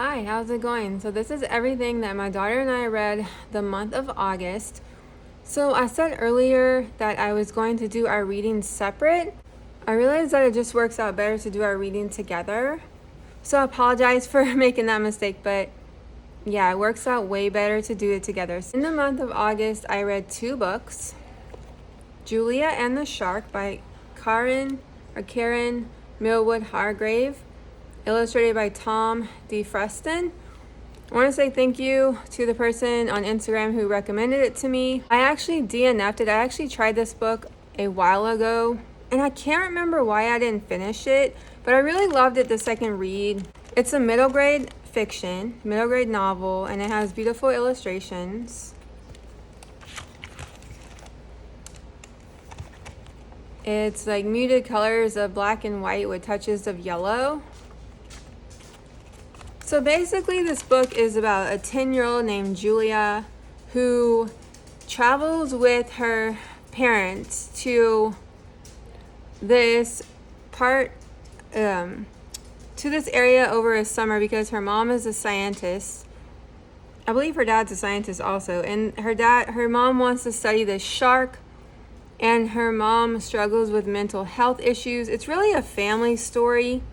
Hi, how's it going? So this is everything that my daughter and I read the month of August. So I said earlier that I was going to do our reading separate. I realized that it just works out better to do our reading together. So I apologize for making that mistake, but yeah, it works out way better to do it together. In the month of August, I read two books. Julia and the Shark by Karen Millwood Hargrave, illustrated by Tom D. Freston. I want to say thank you to the person on Instagram who recommended it to me. I actually DNF'd it. I actually tried this book a while ago, and I can't remember why I didn't finish it, but I really loved it the second read. It's a middle grade novel, and it has beautiful illustrations. It's like muted colors of black and white with touches of yellow. So basically this book is about a 10-year-old named Julia who travels with her parents to this area over a summer because her mom is a scientist. I believe her dad's a scientist also, and her mom wants to study this shark, and her mom struggles with mental health issues. It's really a family story.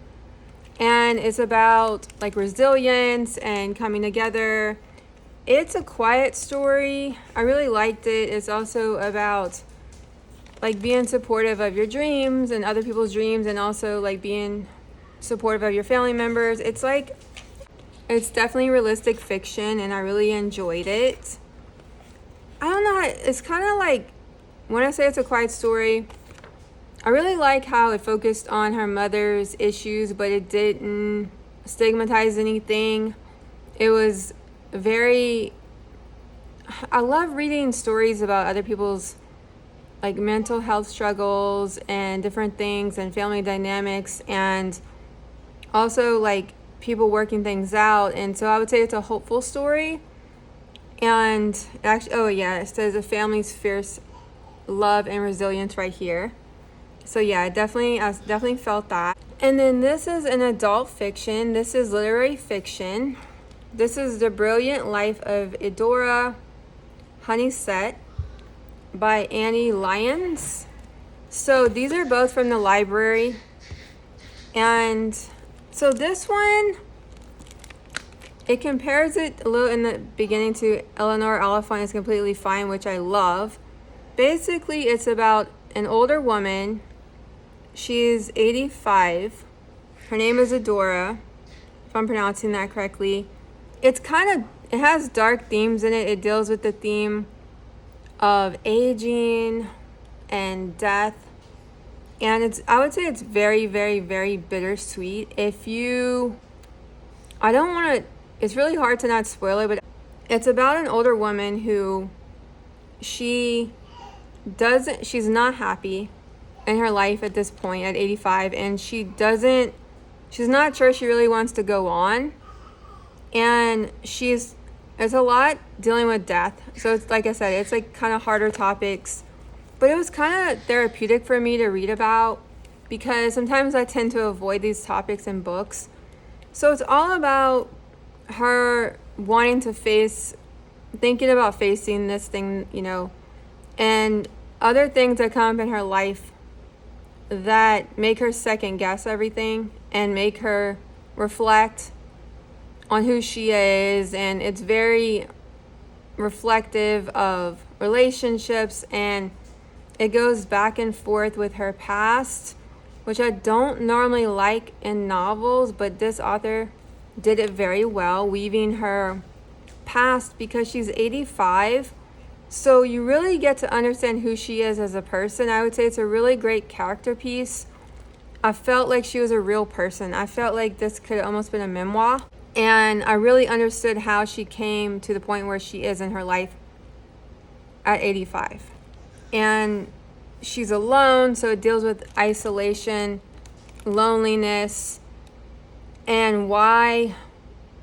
And it's about like resilience and coming together. It's a quiet story. I really liked it. It's also about like being supportive of your dreams and other people's dreams, and also like being supportive of your family members. It's definitely realistic fiction, and I really enjoyed it. I don't know, it's kind of like, when I say it's a quiet story, I really like how it focused on her mother's issues, but it didn't stigmatize anything. It was I love reading stories about other people's like mental health struggles and different things and family dynamics, and also like people working things out. And so I would say it's a hopeful story. And actually, it says a family's fierce love and resilience right here. So yeah, I definitely felt that. And then this is an adult fiction. This is literary fiction. This is The Brilliant Life of Eudora Honeysett by Annie Lyons. So these are both from the library. And so this one, it compares it a little in the beginning to Eleanor Oliphant is Completely Fine, which I love. Basically, it's about an older woman. She's 85. Her name is Eudora, if I'm pronouncing that correctly. It has dark themes in it. It deals with the theme of aging and death. And I would say it's very, very, very bittersweet. It's really hard to not spoil it, but it's about an older woman who she's not happy in her life at this point at 85, and she's not sure she really wants to go on, and it's a lot dealing with death. So it's like I said, it's like kind of harder topics, but it was kind of therapeutic for me to read about because sometimes I tend to avoid these topics in books. So it's all about her thinking about facing this thing, and other things that come up in her life that make her second guess everything and make her reflect on who she is. And it's very reflective of relationships, and it goes back and forth with her past, which I don't normally like in novels, but this author did it very well, weaving her past because she's 85. So you really get to understand who she is as a person. I would say it's a really great character piece. I felt like she was a real person. I felt like this could have almost been a memoir. And I really understood how she came to the point where she is in her life at 85. And she's alone, so it deals with isolation, loneliness, and why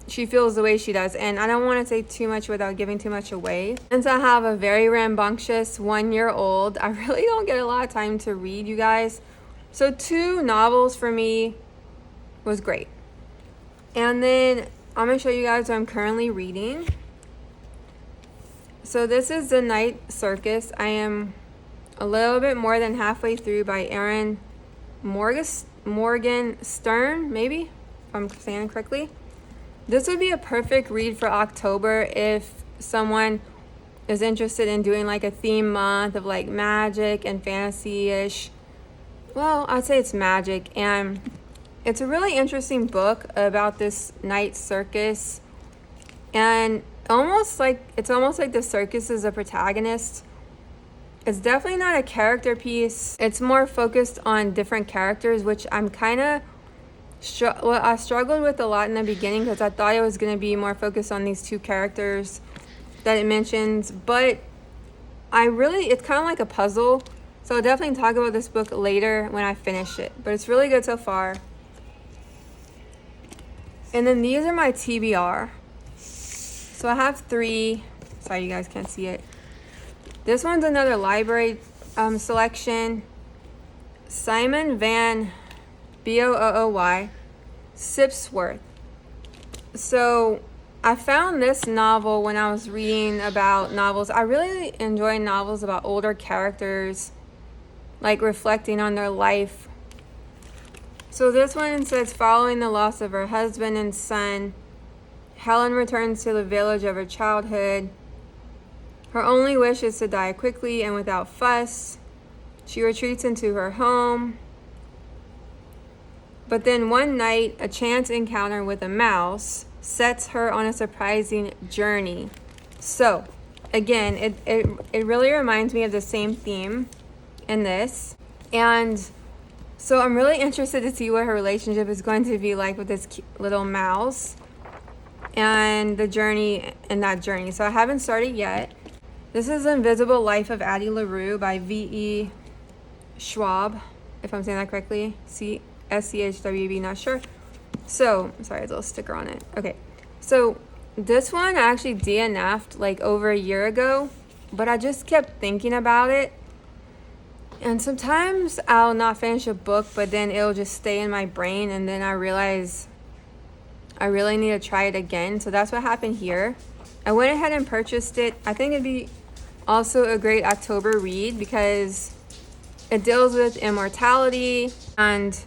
she feels the way she does. And I don't want to say too much without giving too much away. Since I have a very rambunctious 1-year-old, I really don't get a lot of time to read, you guys. So 2 novels for me was great. And then I'm going to show you guys what I'm currently reading. So this is The Night Circus. I am a little bit more than halfway through, by Erin Morgan Stern, maybe, if I'm saying it correctly. This would be a perfect read for October if someone is interested in doing like a theme month of like magic and fantasy-ish. Well, I'd say it's magic, and it's a really interesting book about this night circus, and it's almost like the circus is a protagonist. It's definitely not a character piece. It's more focused on different characters, which I'm kind of I struggled with a lot in the beginning because I thought it was going to be more focused on these two characters that it mentions, but it's kind of like a puzzle. So I'll definitely talk about this book later when I finish it, but it's really good so far. And then these are my TBR. So I have 3. Sorry, you guys can't see it. This one's another library selection. Simon Van Booy Sipsworth. So I found this novel when I was reading about novels. I really enjoy novels about older characters, like reflecting on their life. So this one says, following the loss of her husband and son, Helen returns to the village of her childhood. Her only wish is to die quickly and without fuss. She retreats into her home. But then one night, a chance encounter with a mouse sets her on a surprising journey. So, again, it really reminds me of the same theme in this. And so I'm really interested to see what her relationship is going to be like with this little mouse and the journey in that journey. So I haven't started yet. This is Invisible Life of Addie LaRue by V.E. Schwab, if I'm saying that correctly. SCHWB, not sure. So, sorry, there's a little sticker on it. Okay, so this one I actually DNF'd like over a year ago, but I just kept thinking about it. And sometimes I'll not finish a book, but then it'll just stay in my brain, and then I realize I really need to try it again. So that's what happened here. I went ahead and purchased it. I think it'd be also a great October read because it deals with immortality and,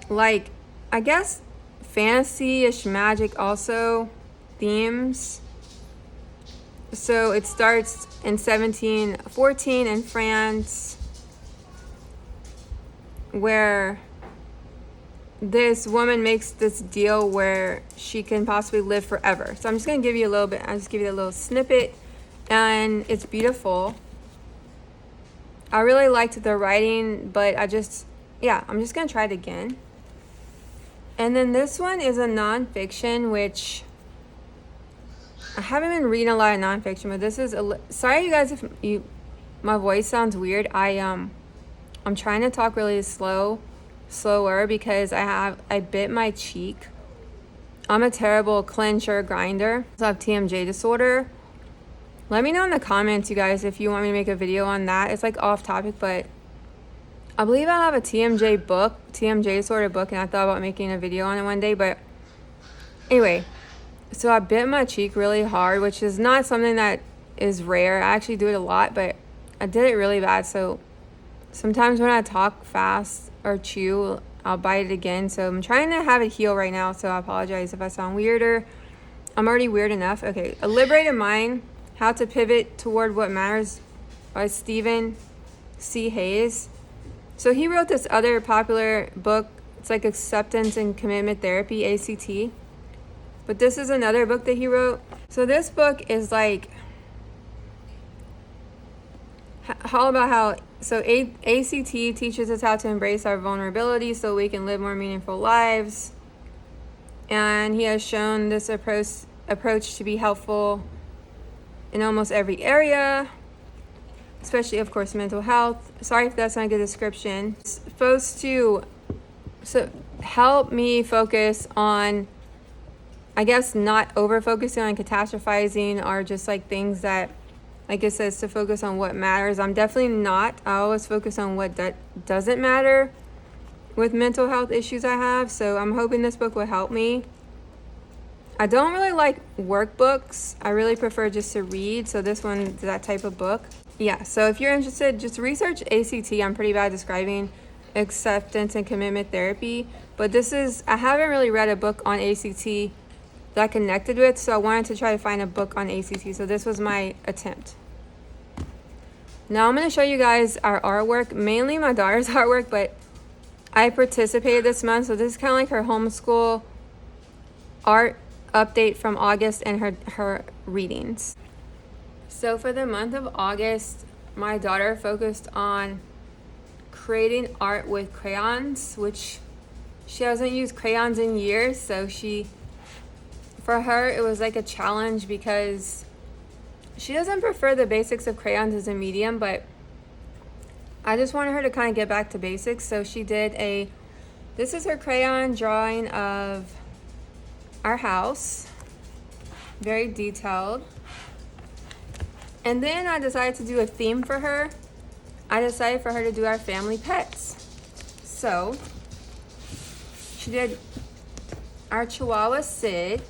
like, I guess fantasy-ish magic also themes. So it starts in 1714 in France, where this woman makes this deal where she can possibly live forever. So I'm just going to give you a little bit. I'll just give you a little snippet, and it's beautiful. I really liked the writing, but I'm just going to try it again. And then this one is a nonfiction, which I haven't been reading a lot of nonfiction, but this is sorry you guys if my voice sounds weird. I'm trying to talk really slower because I bit my cheek. I'm a terrible clencher grinder. So I have TMJ disorder. Let me know in the comments, you guys, if you want me to make a video on that. It's like off topic, but I believe I have a TMJ disorder book, and I thought about making a video on it one day. But anyway, so I bit my cheek really hard, which is not something that is rare. I actually do it a lot, but I did it really bad. So sometimes when I talk fast or chew, I'll bite it again. So I'm trying to have it heal right now, so I apologize if I sound weirder. I'm already weird enough. Okay, A Liberated Mind, How to Pivot Toward What Matters by Stephen C. Hayes. So he wrote this other popular book. It's like Acceptance and Commitment Therapy, ACT. But this is another book that he wrote. So this book is like all about how, so ACT teaches us how to embrace our vulnerability so we can live more meaningful lives. And he has shown this approach to be helpful in almost every area, especially, of course, mental health. Sorry if that's not a good description. It's supposed to help me focus on, I guess, not over-focusing on catastrophizing or just like things that, like it says, to focus on what matters. I'm definitely not. I always focus on what doesn't matter with mental health issues I have. So I'm hoping this book will help me. I don't really like workbooks. I really prefer just to read. So this one is that type of book. Yeah, so if you're interested, just research ACT. I'm pretty bad describing acceptance and commitment therapy. But I haven't really read a book on ACT that I connected with. So I wanted to try to find a book on ACT. So this was my attempt. Now I'm going to show you guys our artwork, mainly my daughter's artwork, but I participated this month. So this is kind of like her homeschool art update from August and her readings. So for the month of August, my daughter focused on creating art with crayons, which she hasn't used crayons in years. So for her, it was like a challenge because she doesn't prefer the basics of crayons as a medium, but I just wanted her to kind of get back to basics. So she did this is her crayon drawing of our house, very detailed. And then I decided to do a theme for her. I decided for her to do our family pets. So she did our Chihuahua Sid,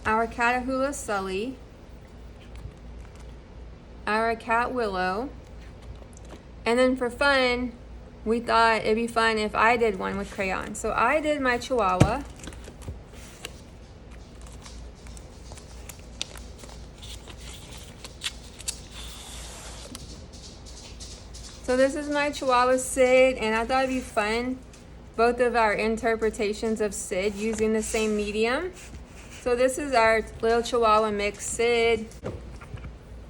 our Catahoula Sully, our cat Willow, and then for fun, we thought it'd be fun if I did one with crayons. So I did my Chihuahua. So this is my Chihuahua Sid, and I thought it'd be fun, both of our interpretations of Sid using the same medium. So this is our little Chihuahua mix Sid.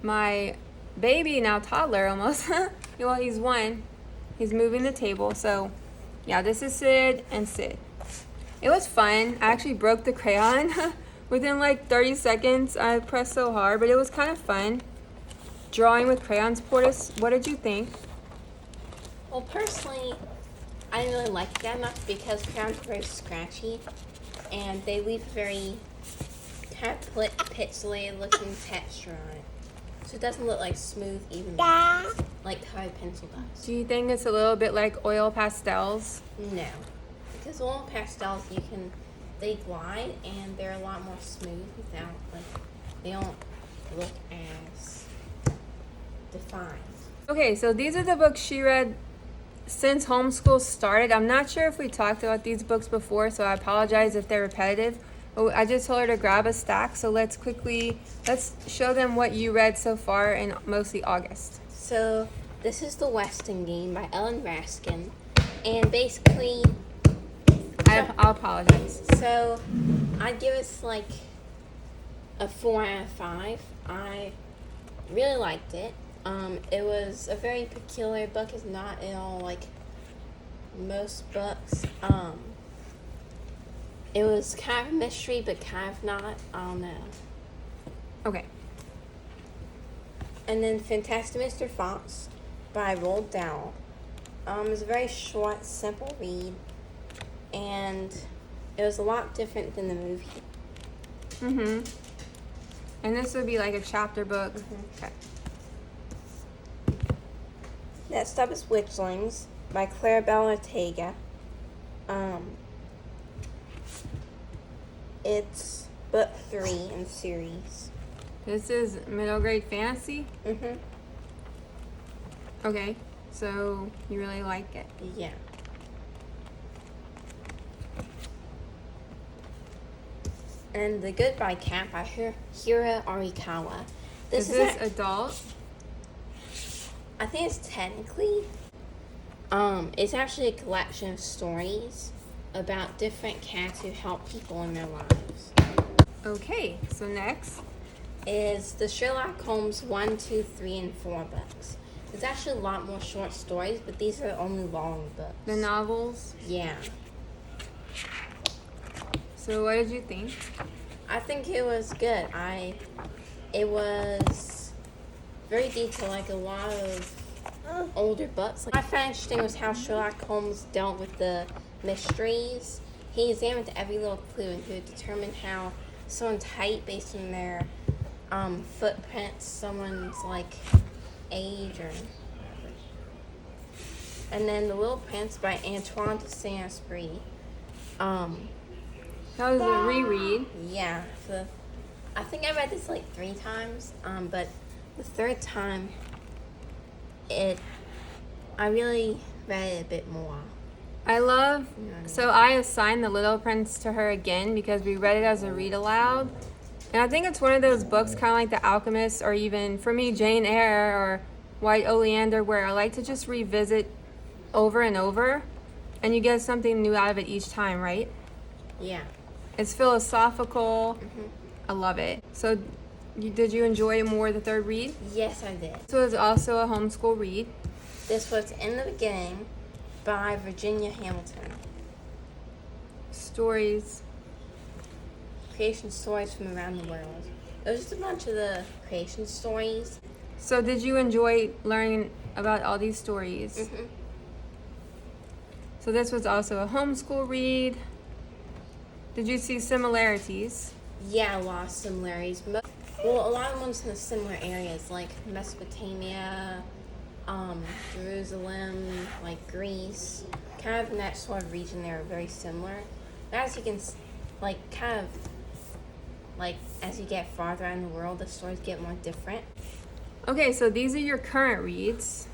My baby, now toddler almost, well, he's 1. He's moving the table. So yeah, this is Sid and Sid. It was fun. I actually broke the crayon within like 30 seconds. I pressed so hard, but it was kind of fun. Drawing with crayons. Portis, what did you think? Well, personally, I didn't really like it that much because crayons are very scratchy and they leave a very kind of pixelated looking texture on it. So it doesn't look like smooth, even like colored pencil does. Do you think it's a little bit like oil pastels? No, because oil pastels they glide and they're a lot more smooth without they don't look as defined. Okay, so these are the books she read since homeschool started. I'm not sure if we talked about these books before, so I apologize if they're repetitive. I just told her to grab a stack, so let's show them what you read so far in mostly August. So this is The Weston Game by Ellen Raskin, and basically, I'll apologize. So I'd give it like a 4 out of 5. I really liked it. It was a very peculiar book. It's not at all like most books. It was kind of a mystery, but kind of not. I don't know. Okay. And then Fantastic Mr. Fox by Roald Dahl. It was a very short, simple read, and it was a lot different than the movie. Mm-hmm. And this would be like a chapter book. Mm-hmm. Okay. Next up is Witchlings by Claribel Ortega. It's book 3 in the series. This is middle grade fantasy? Mm-hmm. Okay, so you really like it? Yeah. And The Goodbye Cat by Hira Arikawa. Is this adult? I think it's technically, it's actually a collection of stories about different cats who help people in their lives. Okay, so next is the Sherlock Holmes 1, 2, 3, and 4 books. There's actually a lot more short stories, but these are the only long books. the novels. Yeah. So what did you think? I think it was good. It was very detailed, like a lot of older books. What I found interesting was how Sherlock Holmes dealt with the mysteries. He examined every little clue and could determine how someone's height based on their footprints, someone's like age or whatever. And then The Little Prince by Antoine de Saint-Exupéry. That was a reread. Yeah, I think I read this like 3 times, but the 3rd time, I really read it a bit more. So I assigned The Little Prince to her again because we read it as a read aloud. And I think it's one of those books, kind of like The Alchemist, or even, for me, Jane Eyre or White Oleander, where I like to just revisit over and over, and you get something new out of it each time, right? Yeah. It's philosophical. I love it. So did you enjoy more the 3rd read? Yes, I did. This was also a homeschool read. This was In the Beginning by Virginia Hamilton. Stories. Creation stories from around the world. It was just a bunch of the creation stories. So did you enjoy learning about all these stories? So this was also a homeschool read. Did you see similarities? Yeah, a lot of similarities. Well, a lot of ones in the similar areas, like Mesopotamia, Jerusalem, like Greece. Kind of in that sort of region, they were very similar. But as you can, as you get farther out in the world, the stories get more different. Okay, so these are your current reads.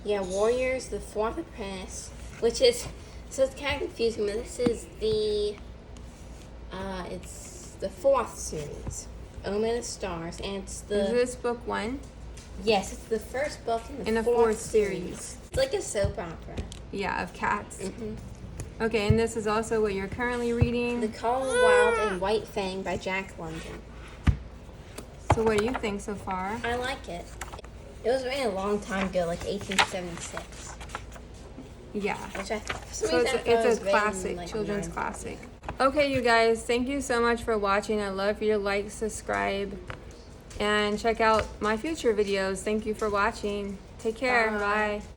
Yeah, Warriors, The Fourth Apprentice, which is, so it's kind of confusing, but this is it's the 4th series, Omen of Stars, and it's Is this book 1? Yes, it's the first book in the 4th series. It's like a soap opera. Yeah, of cats. Okay, and this is also what you're currently reading. The Call of the Wild and White Fang by Jack London. So what do you think so far? I like it. It was written a long time ago, like 1876. Yeah. Which So it's a classic, children's classic. Okay, you guys, thank you so much for watching. I love you to like, subscribe, and check out my future videos. Thank you for watching. Take care. Bye.